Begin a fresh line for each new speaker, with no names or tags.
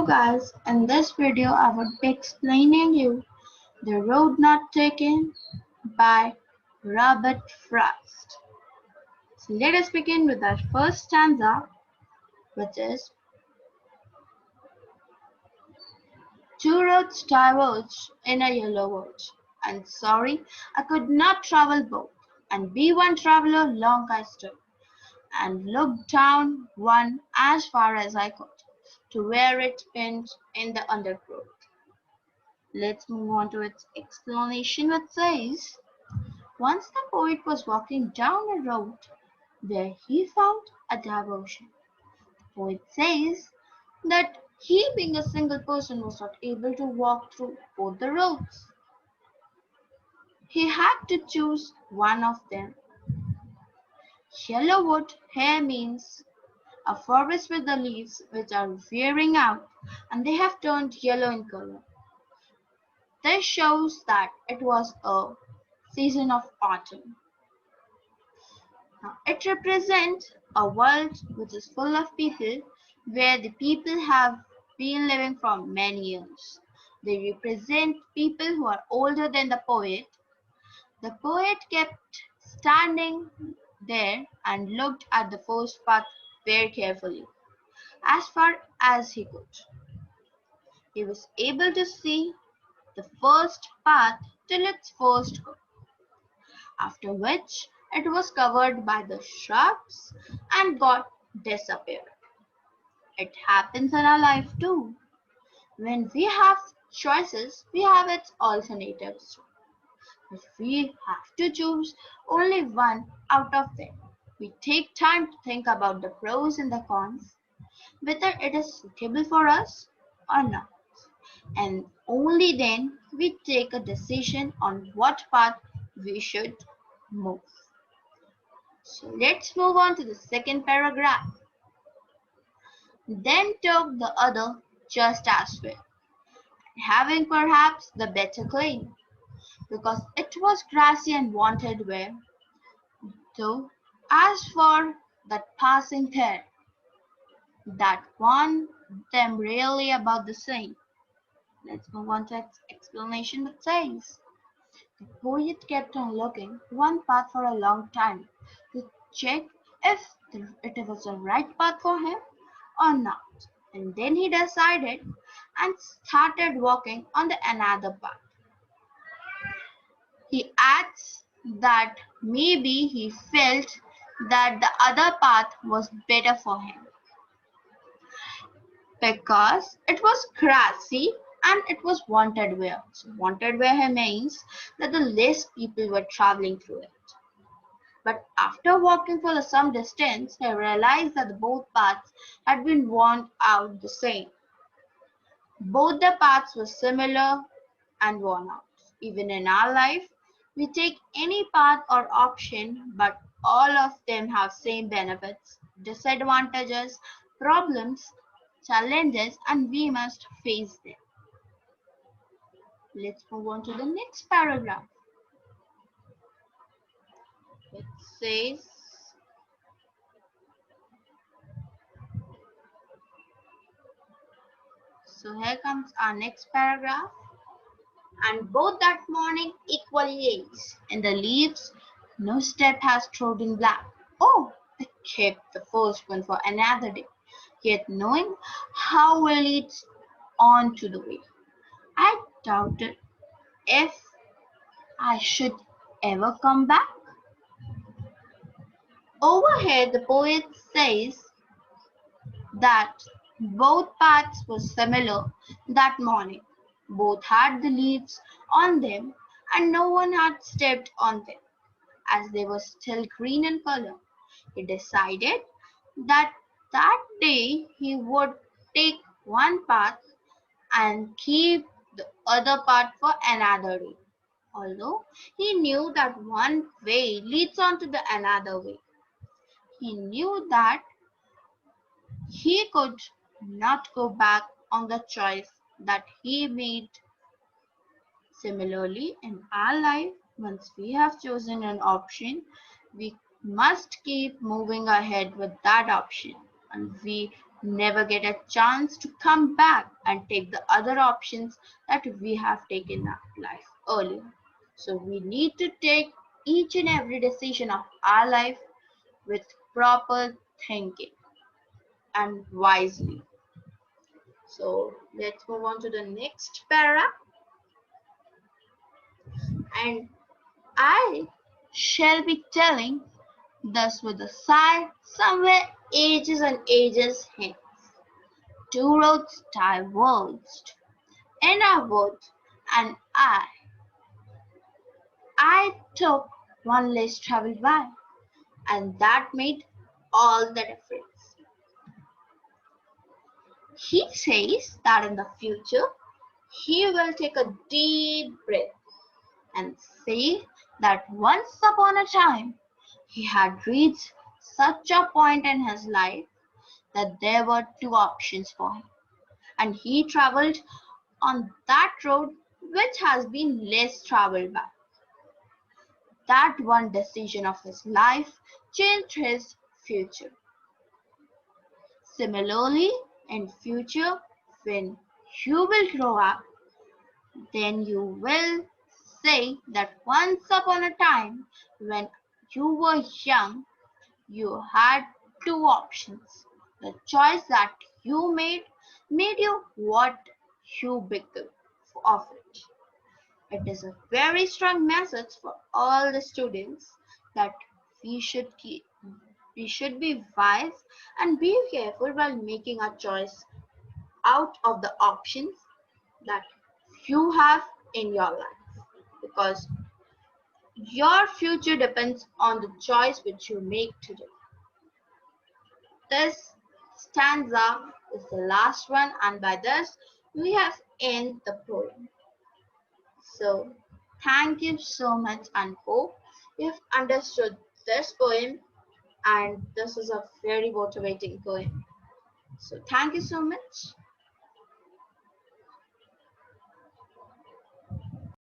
Guys, in this video I would be explaining you The Road Not Taken by Robert Frost. So let us begin with our first stanza, which is: two roads diverge in a yellow world, and sorry I could not travel both, and be one traveler long I stood, and looked down one as far as I could, to where it pinned in the undergrowth. Let's move on to its explanation, which says: once the poet was walking down a road where he found a diversion. The poet says that he, being a single person, was not able to walk through both the roads. He had to choose one of them. Yellow wood here means a forest with the leaves which are wearing out and they have turned yellow in color. This shows that it was a season of autumn. Now, it represents a world which is full of people where the people have been living for many years. They represent people who are older than the poet. The poet kept standing there and looked at the first path very carefully, as far as he could. He was able to see the first path till its first goal, after which it was covered by the shrubs and got disappeared. It happens in our life too. When we have choices, we have its alternatives. If we have to choose only one out of them, we take time to think about the pros and the cons, whether it is suitable for us or not. And only then we take a decision on what path we should move. So let's move on to the second paragraph. Then took the other just as well, having perhaps the better claim, because it was grassy and wanted wear. Though as for that passing there, that won them really about the same. Let's move on to its explanation that says: the poet kept on looking one path for a long time to check if it was the right path for him or not. And then he decided and started walking on the another path. He adds that maybe he felt that the other path was better for him because it was grassy and it was wanted wear. So wanted wear means that the less people were traveling through it. But after walking for some distance, he realized that both paths had been worn out the same. Both the paths were similar and worn out. Even in our life, we take any path or option, but all of them have same benefits, disadvantages, problems, challenges, and we must face them. Let's move on to the next paragraph. It says, so here comes our next paragraph. And both that morning equally ace, in the leaves no step has trodden black. Oh, I kept the first one for another day, yet knowing how well leads on to the way. I doubted if I should ever come back. Over here the poet says that both paths were similar that morning. Both had the leaves on them, and no one had stepped on them, as they were still green in color. He decided that that day he would take one path and keep the other path for another day, although he knew that one way leads on to the another way. He knew that he could not go back on the choice that he made. Similarly, in our life, once we have chosen an option, we must keep moving ahead with that option and we never get a chance to come back and take the other options that we have taken in our life earlier. So we need to take each and every decision of our life with proper thinking and wisely. So let's move on to the next para. And I shall be telling this with a sigh somewhere ages and ages hence. Two roads diverged, and I would, and I took one less traveled by, and that made all the difference. He says that in the future he will take a deep breath and say that once upon a time he had reached such a point in his life that there were two options for him, and he traveled on that road which has been less traveled by. That one decision of his life changed his future. Similarly, in future, when you will grow up, then you will say that once upon a time when you were young, you had two options. The choice that you made you what you became of it. It is a very strong message for all the students that we should keep, we should be wise and be careful while making a choice out of the options that you have in your life, because your future depends on the choice which you make today. This stanza is the last one, and by this we have end the poem. So thank you so much, and hope you've understood this poem, and this is a very motivating poem. So thank you so much.